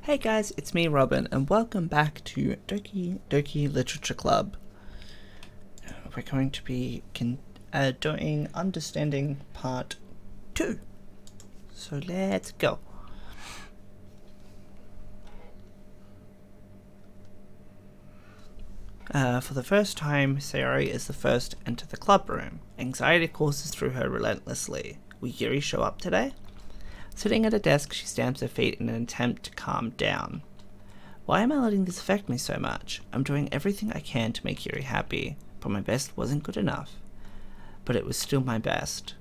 Hey guys, it's me Robin and welcome back to Doki Literature Club. We're going to be doing Understanding Part 2. So let's go. For the first time, Sayori is the first to enter the club room. Anxiety courses through her relentlessly. Will Yuri show up today? Sitting at a desk, she stamps her feet in an attempt to calm down. Why am I letting this affect me so much? I'm doing everything I can to make Yuri happy, but my best wasn't good enough. But it was still my best.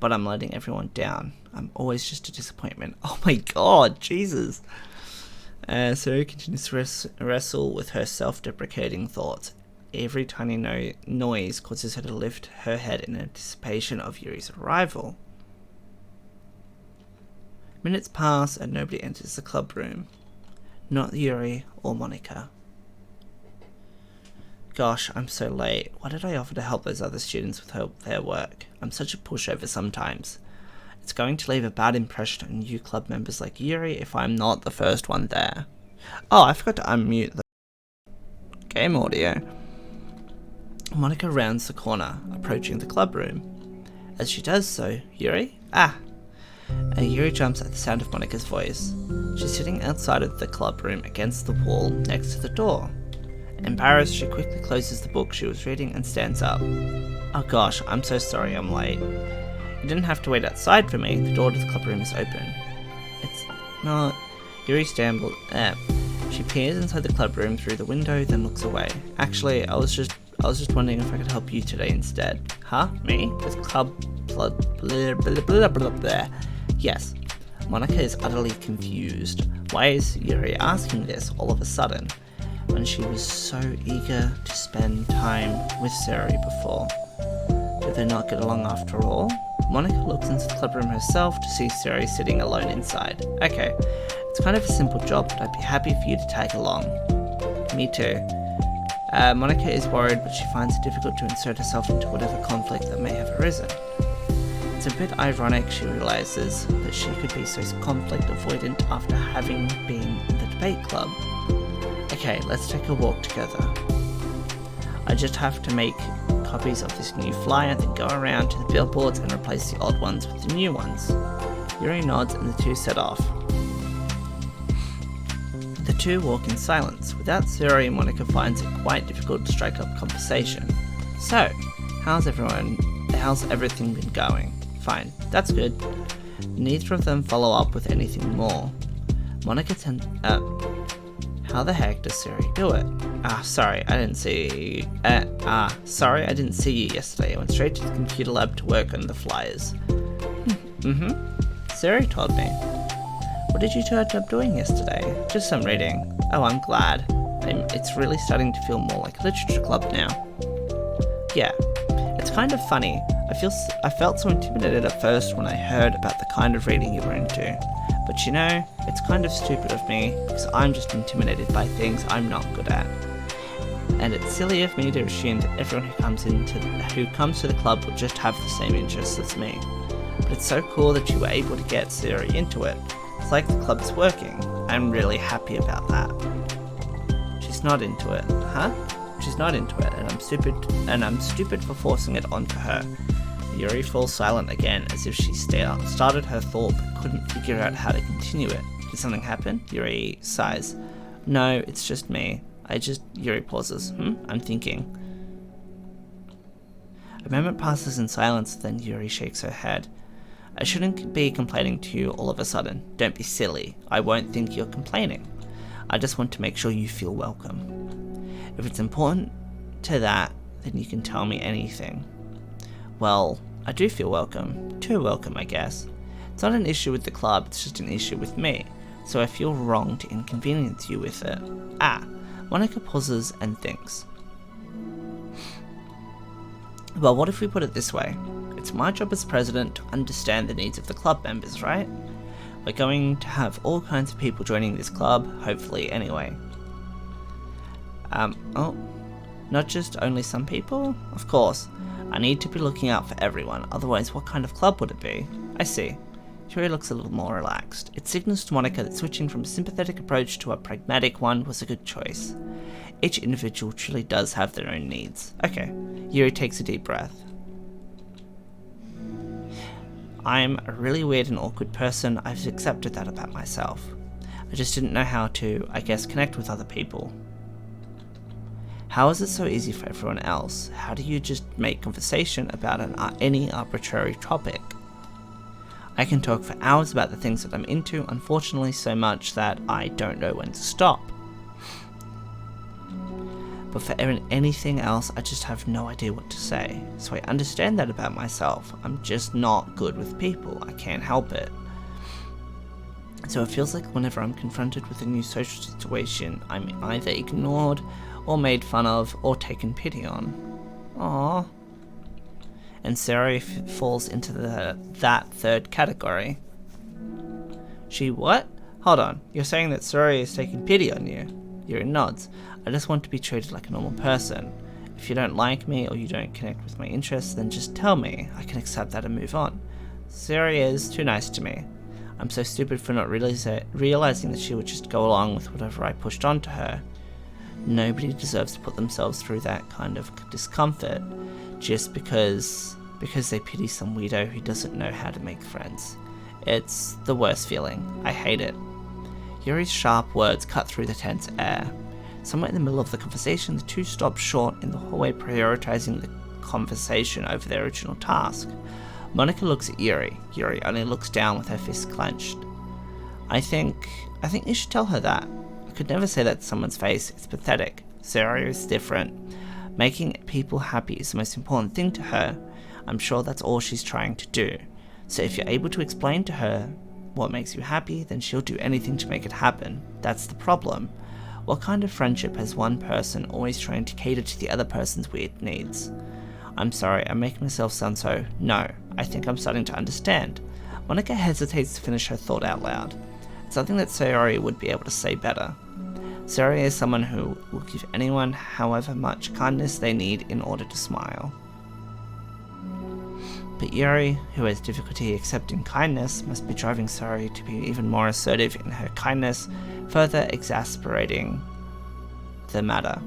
But I'm letting everyone down. I'm always just a disappointment. Oh my god, Jesus. Sayori continues to wrestle with her self-deprecating thoughts. Every tiny noise causes her to lift her head in anticipation of Yuri's arrival. Minutes pass and nobody enters the club room. Not Yuri or Monika. Gosh, I'm so late. Why did I offer to help those other students with their work? I'm such a pushover sometimes. It's going to leave a bad impression on new club members like Yuri if I'm not the first one there. Oh, I forgot to unmute the game audio. Monika rounds the corner, approaching the club room. As she does so, Yuri? Yuri jumps at the sound of Monika's voice. She's sitting outside of the club room against the wall next to the door. Embarrassed, she quickly closes the book she was reading and stands up. Oh gosh, I'm so sorry I'm late. You didn't have to wait outside for me. The door to the club room is open. It's not... Yuri stumbles. She peers inside the club room through the window, then looks away. Actually, I was just wondering if I could help you today instead. Huh? Me? With club... blah blah blah blah blah. Yes. Monika is utterly confused. Why is Yuri asking this all of a sudden, when she was so eager to spend time with Sayori before? Did they not get along after all? Monika looks into the club room herself to see Sayori sitting alone inside. Okay, it's kind of a simple job, but I'd be happy for you to tag along. Me too. Monika is worried, but she finds it difficult to insert herself into whatever conflict that may have arisen. It's a bit ironic, she realizes, that she could be so conflict avoidant after having been in the debate club. Okay, let's take a walk together. I just have to make copies of this new flyer, then go around to the billboards and replace the old ones with the new ones. Yuri nods and the two set off. The two walk in silence. Without Sayori, Monika finds it quite difficult to strike up conversation. So, how's everything been going? Fine, that's good. Neither of them follow up with anything more. Monika how the heck does Sayori do it? Sorry, I didn't see you. Sorry, I didn't see you yesterday. I went straight to the computer lab to work on the flyers. Sayori told me. What did you turn up doing yesterday? Just some reading. Oh, I'm glad. It's really starting to feel more like a literature club now. Yeah, it's kind of funny. I felt so intimidated at first when I heard about the kind of reading you were into. But you know, it's kind of stupid of me, because I'm just intimidated by things I'm not good at. And it's silly of me to assume that everyone who comes to the club will just have the same interests as me. But it's so cool that you were able to get Sayori into it. It's like the club is working. I'm really happy about that. She's not into it, huh? She's not into it, and I'm stupid for forcing it onto her. Yuri falls silent again, as if she started her thought but couldn't figure out how to continue it. Did something happen? Yuri sighs. No, it's just me. Yuri pauses. I'm thinking. A moment passes in silence, then Yuri shakes her head. I shouldn't be complaining to you all of a sudden. Don't be silly. I won't think you're complaining. I just want to make sure you feel welcome. If it's important to that, then you can tell me anything. Well, I do feel welcome. Too welcome, I guess. It's not an issue with the club, it's just an issue with me, so I feel wrong to inconvenience you with it. Monika pauses and thinks. Well, what if we put it this way? It's my job as president to understand the needs of the club members, right? We're going to have all kinds of people joining this club, hopefully anyway. Not just only some people? Of course. I need to be looking out for everyone, otherwise what kind of club would it be? I see. Yuri looks a little more relaxed. It signals to Monika that switching from a sympathetic approach to a pragmatic one was a good choice. Each individual truly does have their own needs. Okay, Yuri takes a deep breath. I'm a really weird and awkward person. I've accepted that about myself. I just didn't know how to, I guess, connect with other people. How is it so easy for everyone else? How do you just make conversation about any arbitrary topic? I can talk for hours about the things that I'm into, unfortunately so much that I don't know when to stop. But for anything else, I just have no idea what to say. So I understand that about myself. I'm just not good with people. I can't help it. So it feels like whenever I'm confronted with a new social situation, I'm either ignored, or made fun of, or taken pity on. Aww. And Sarah falls into that third category. She what? Hold on, you're saying that Suri is taking pity on you? Yuri nods. I just want to be treated like a normal person. If you don't like me or you don't connect with my interests, then just tell me. I can accept that and move on. Suri is too nice to me. I'm so stupid for not realizing that she would just go along with whatever I pushed onto her. Nobody deserves to put themselves through that kind of discomfort just because they pity some weirdo who doesn't know how to make friends. It's the worst feeling. I hate it. Yuri's sharp words cut through the tense air. Somewhere in the middle of the conversation, the two stopped short in the hallway, prioritizing the conversation over their original task. Monika looks at Yuri. Yuri only looks down with her fists clenched. I think you should tell her that. I could never say that to someone's face. It's pathetic. Sarah is different. Making people happy is the most important thing to her. I'm sure that's all she's trying to do. So if you're able to explain to her what makes you happy, then she'll do anything to make it happen. That's the problem. What kind of friendship has one person always trying to cater to the other person's weird needs? I'm sorry, I'm making myself sound so... No, I think I'm starting to understand. Monika hesitates to finish her thought out loud. It's something that Sayori would be able to say better. Sayori is someone who will give anyone however much kindness they need in order to smile. But Yuri, who has difficulty accepting kindness, must be driving Sayori to be even more assertive in her kindness, further exacerbating the matter.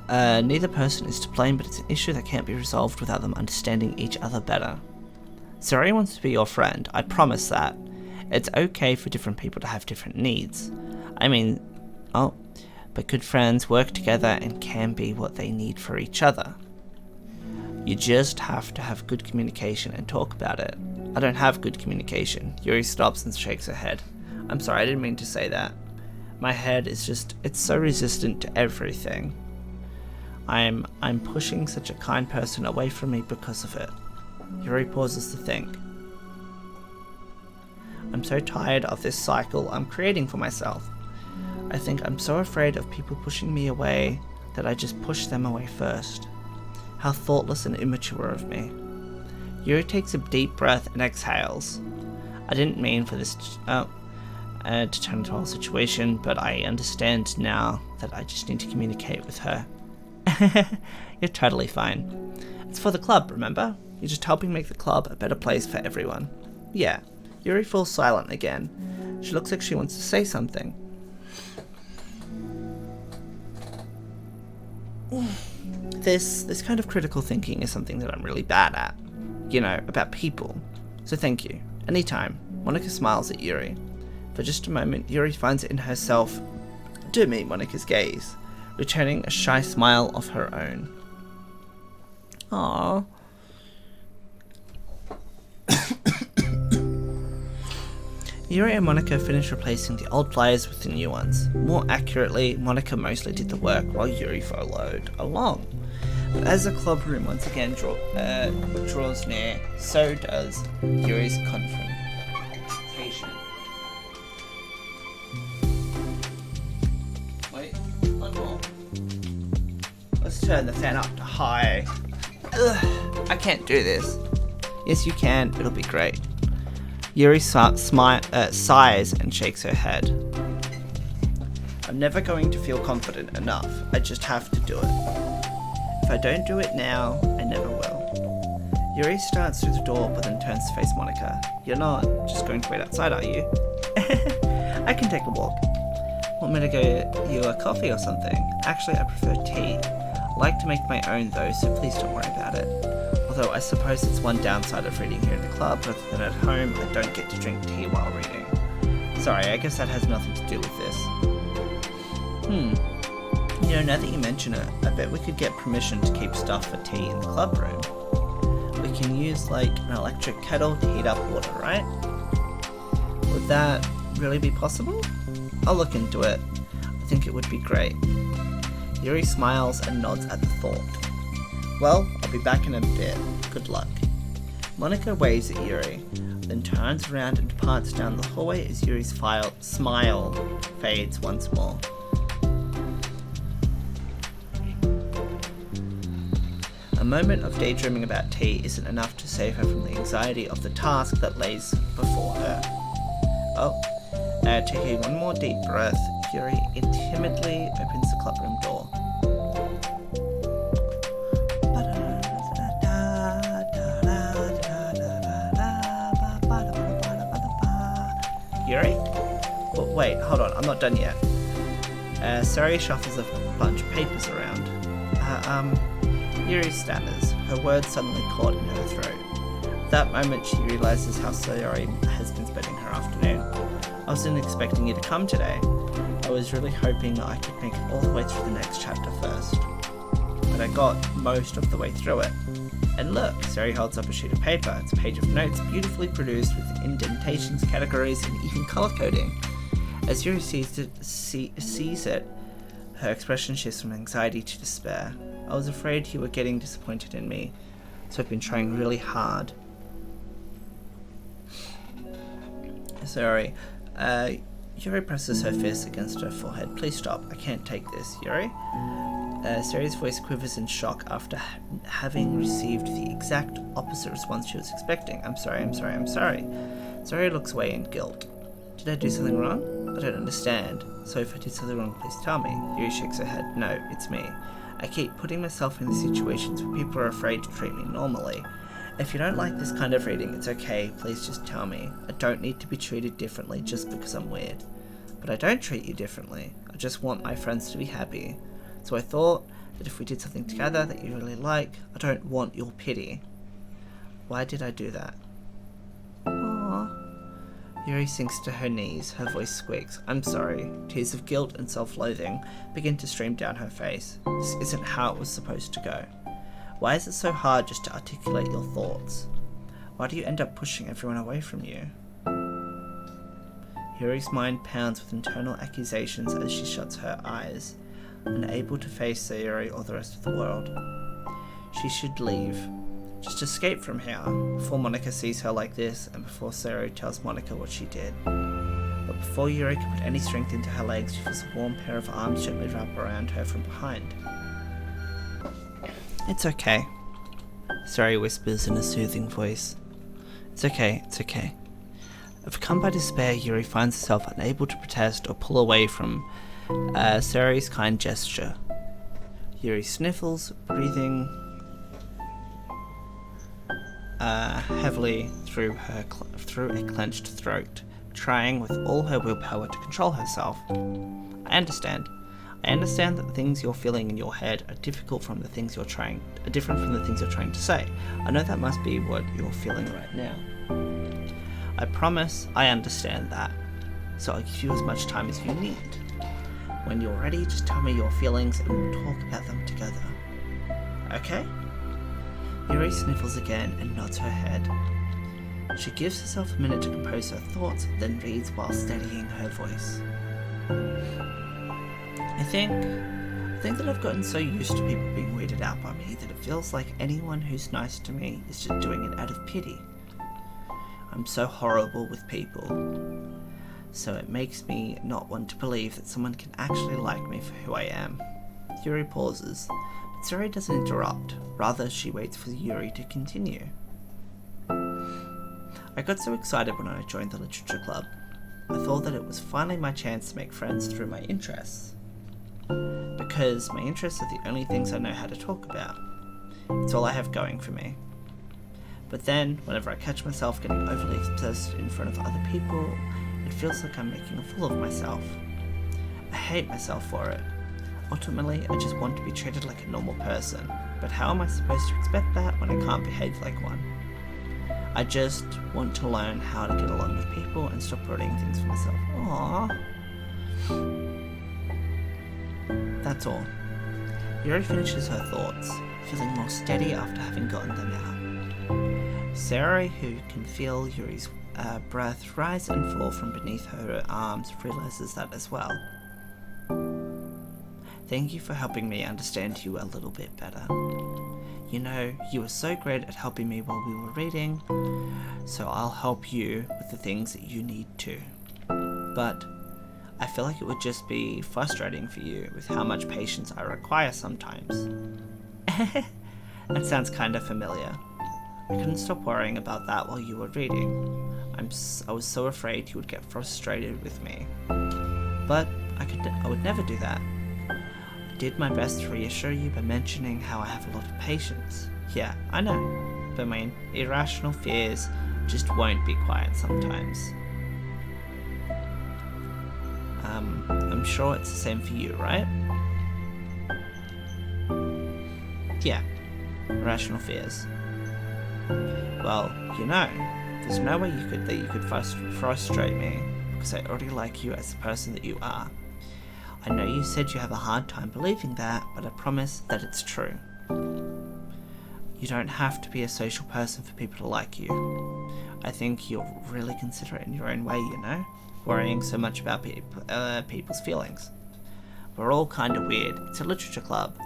Neither person is to blame, but it's an issue that can't be resolved without them understanding each other better. Sayori wants to be your friend, I promise that. It's okay for different people to have different needs. But good friends work together and can be what they need for each other. You just have to have good communication and talk about it. I don't have good communication. Yuri stops and shakes her head. I'm sorry, I didn't mean to say that. My head is just, it's so resistant to everything. I'm pushing such a kind person away from me because of it. Yuri pauses to think. I'm so tired of this cycle I'm creating for myself. I think I'm so afraid of people pushing me away that I just push them away first. How thoughtless and immature of me. Yuri takes a deep breath and exhales. I didn't mean for this to turn into a whole situation, but I understand now that I just need to communicate with her. You're totally fine. It's for the club, remember? You're just helping make the club a better place for everyone. Yeah. Yuri falls silent again. She looks like she wants to say something. This kind of critical thinking is something that I'm really bad at. You know, about people. So thank you. Anytime. Monika smiles at Yuri. For just a moment, Yuri finds it in herself to meet Monika's gaze, returning a shy smile of her own. Aww. Yuri and Monika finished replacing the old players with the new ones. More accurately, Monika mostly did the work while Yuri followed along. But as the club room once again draws near, so does Yuri's confrontation. Wait, one more. Let's turn the fan up to high. Ugh, I can't do this. Yes, you can. It'll be great. Yuri sighs and shakes her head. I'm never going to feel confident enough. I just have to do it. If I don't do it now, I never will. Yuri starts through the door but then turns to face Monica. You're not just going to wait outside, are you? I can take a walk. Want me to go you a coffee or something? Actually, I prefer tea. I like to make my own though, so please don't worry about it. Although I suppose it's one downside of reading here in the club, rather than at home, I don't get to drink tea while reading. Sorry, I guess that has nothing to do with this. You know, now that you mention it, I bet we could get permission to keep stuff for tea in the club room. We can use, like, an electric kettle to heat up water, right? Would that really be possible? I'll look into it. I think it would be great. Yuri smiles and nods at the thought. Well, I'll be back in a bit. Good luck. Monica waves at Yuri, then turns around and departs down the hallway as Yuri's smile fades once more. A moment of daydreaming about tea isn't enough to save her from the anxiety of the task that lays before her. Taking one more deep breath, Yuri timidly opens the clubroom door. Yuri? Oh, wait, hold on, I'm not done yet. Sari shuffles a bunch of papers around. Yuri stammers, her words suddenly caught in her throat. At that moment, she realizes how Sayori has been spending her afternoon. I wasn't expecting you to come today. I was really hoping I could make it all the way through the next chapter first. But I got most of the way through it. And look, Sayori holds up a sheet of paper. It's a page of notes beautifully produced with indentations, categories, and even color coding. As Yuri sees it, her expression shifts from anxiety to despair. I was afraid you were getting disappointed in me, so I've been trying really hard. Sorry. Yuri presses her fist against her forehead. Please stop. I can't take this, Yuri. Sari's voice quivers in shock after having received the exact opposite response she was expecting. I'm sorry. Sari looks away in guilt. Did I do something wrong? I don't understand. So if I did something wrong, please tell me. Yuri shakes her head. No, it's me. I keep putting myself in these situations where people are afraid to treat me normally. If you don't like this kind of reading, it's okay. Please just tell me. I don't need to be treated differently just because I'm weird. But I don't treat you differently. I just want my friends to be happy. So I thought that if we did something together that you really like, I don't want your pity. Why did I do that? Aww. Yuri sinks to her knees, her voice squeaks. I'm sorry. Tears of guilt and self-loathing begin to stream down her face. This isn't how it was supposed to go. Why is it so hard just to articulate your thoughts? Why do you end up pushing everyone away from you? Yuri's mind pounds with internal accusations as she shuts her eyes, unable to face Sayori or the rest of the world. She should leave. Just escape from here, before Monica sees her like this, and before Sayori tells Monica what she did. But before Yuri can put any strength into her legs, she feels a warm pair of arms gently wrap around her from behind. It's okay, Sayori whispers in a soothing voice. It's okay. Overcome by despair, Yuri finds herself unable to protest or pull away from Sayori's kind gesture. Yuri sniffles, breathing heavily through a clenched throat, trying with all her willpower to control herself. I understand that the things you're feeling in your head are different from the things you're trying to say. I know that must be what you're feeling right now. I promise I understand that, so I'll give you as much time as you need. When you're ready, just tell me your feelings and we'll talk about them together. Okay? Yuri sniffles again and nods her head. She gives herself a minute to compose her thoughts, then reads while steadying her voice. I think that I've gotten so used to people being weirded out by me that it feels like anyone who's nice to me is just doing it out of pity. I'm so horrible with people, so it makes me not want to believe that someone can actually like me for who I am. Yuri pauses, but Sayori doesn't interrupt. Rather, she waits for Yuri to continue. I got so excited when I joined the literature club. I thought that it was finally my chance to make friends through my interests. Because my interests are the only things I know how to talk about. It's all I have going for me. But then, whenever I catch myself getting overly obsessed in front of other people, it feels like I'm making a fool of myself. I hate myself for it. Ultimately, I just want to be treated like a normal person, but how am I supposed to expect that when I can't behave like one? I just want to learn how to get along with people and stop ruining things for myself. Aww. That's all. Yuri finishes her thoughts, feeling more steady after having gotten them out. Sarah, who can feel Yuri's breath rise and fall from beneath her arms, realizes that as well. Thank you for helping me understand you a little bit better. You know, you were so great at helping me while we were reading, so I'll help you with the things that you need to. But I feel like it would just be frustrating for you with how much patience I require sometimes. That sounds kind of familiar. I couldn't stop worrying about that while you were reading. I was so afraid you would get frustrated with me. But I would never do that. I did my best to reassure you by mentioning how I have a lot of patience. Yeah, I know, but my irrational fears just won't be quiet sometimes. I'm sure it's the same for you, right? Yeah, irrational fears. Well, you know, there's no way you could frustrate me, because I already like you as the person that you are. I know you said you have a hard time believing that, but I promise that it's true. You don't have to be a social person for people to like you. I think you're really considerate in your own way, you know, worrying so much about people's feelings. We're all kind of weird. It's a literature club.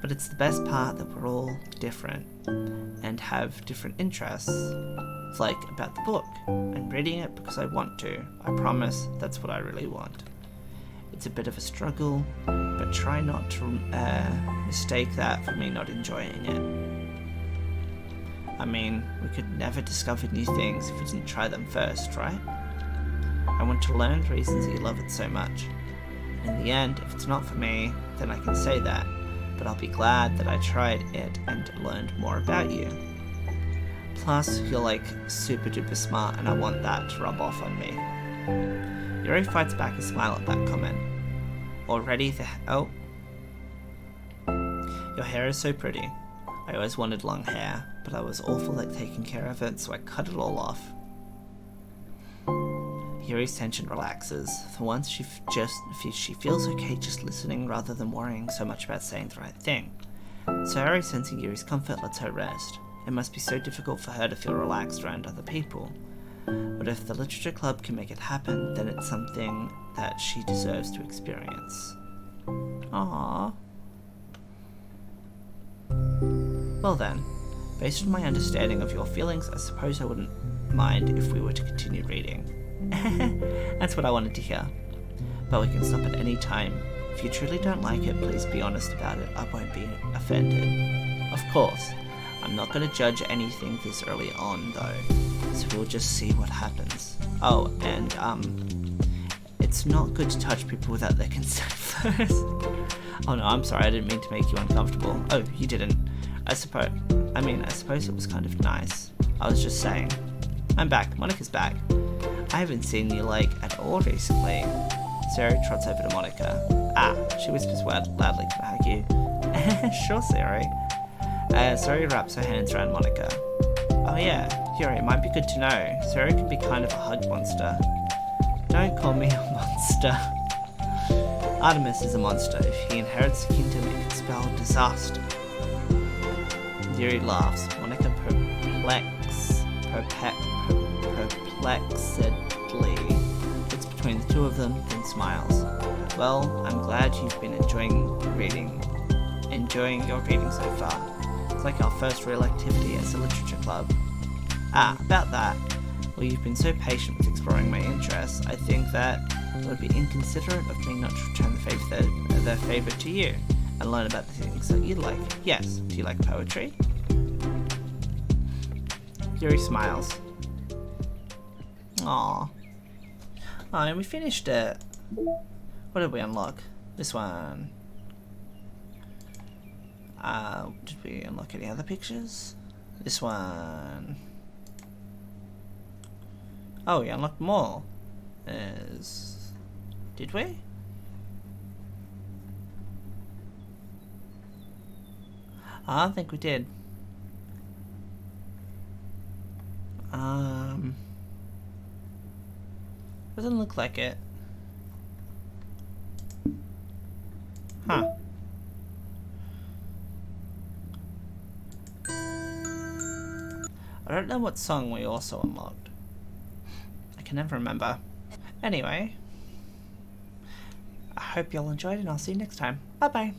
But it's the best part that we're all different and have different interests. It's like about the book. I'm reading it because I want to. I promise that's what I really want. It's a bit of a struggle, but try not to mistake that for me not enjoying it. I mean, we could never discover new things if we didn't try them first, right? I want to learn the reasons that you love it so much. And in the end, if it's not for me, then I can say that. But I'll be glad that I tried it and learned more about you. Plus, you're like super duper smart and I want that to rub off on me. Yuri fights back a smile at that comment. Already oh. Your hair is so pretty. I always wanted long hair, but I was awful at taking care of it, so I cut it all off. Yuri's tension relaxes. For once, she feels okay just listening rather than worrying so much about saying the right thing. Sayori, sensing Yuri's comfort, lets her rest. It must be so difficult for her to feel relaxed around other people. But if the literature club can make it happen, then it's something that she deserves to experience. Aww. Well then, based on my understanding of your feelings, I suppose I wouldn't mind if we were to continue reading. That's what I wanted to hear. But we can stop at any time. If you truly don't like it, please be honest about it. I won't be offended. Of course, I'm not going to judge anything this early on, though. So we'll just see what happens. Oh, and, it's not good to touch people without their consent first. Oh no, I'm sorry, I didn't mean to make you uncomfortable. Oh, you didn't. I suppose it was kind of nice. I was just saying. I'm back. Monica's back. I haven't seen you, at all recently. Sarah trots over to Monica. She whispers loudly, can I hug you? Sure, Sarah. Sarah wraps her hands around Monica. Oh yeah, Yuri, it might be good to know. Sarah can be kind of a hug monster. Don't call me a monster. Artemis is a monster. If he inherits the kingdom, it can spell disaster. Yuri laughs. Monica perplexedly looks between the two of them, then smiles. Well, I'm glad you've been enjoying your reading so far. It's like our first real activity as a literature club. About that. Well, you've been so patient with exploring my interests. I think that it would be inconsiderate of me not to return the favour to you and learn about the things that you like. Yes. Do you like poetry? Yuri smiles. Aww. Oh, and we finished it. What did we unlock? This one. Did we unlock any other pictures? This one. Oh, we unlocked more. Did we? I don't think we did. Doesn't look like it. Huh. I don't know what song we also unlocked. I can never remember. Anyway, I hope you all enjoyed and I'll see you next time. Bye bye.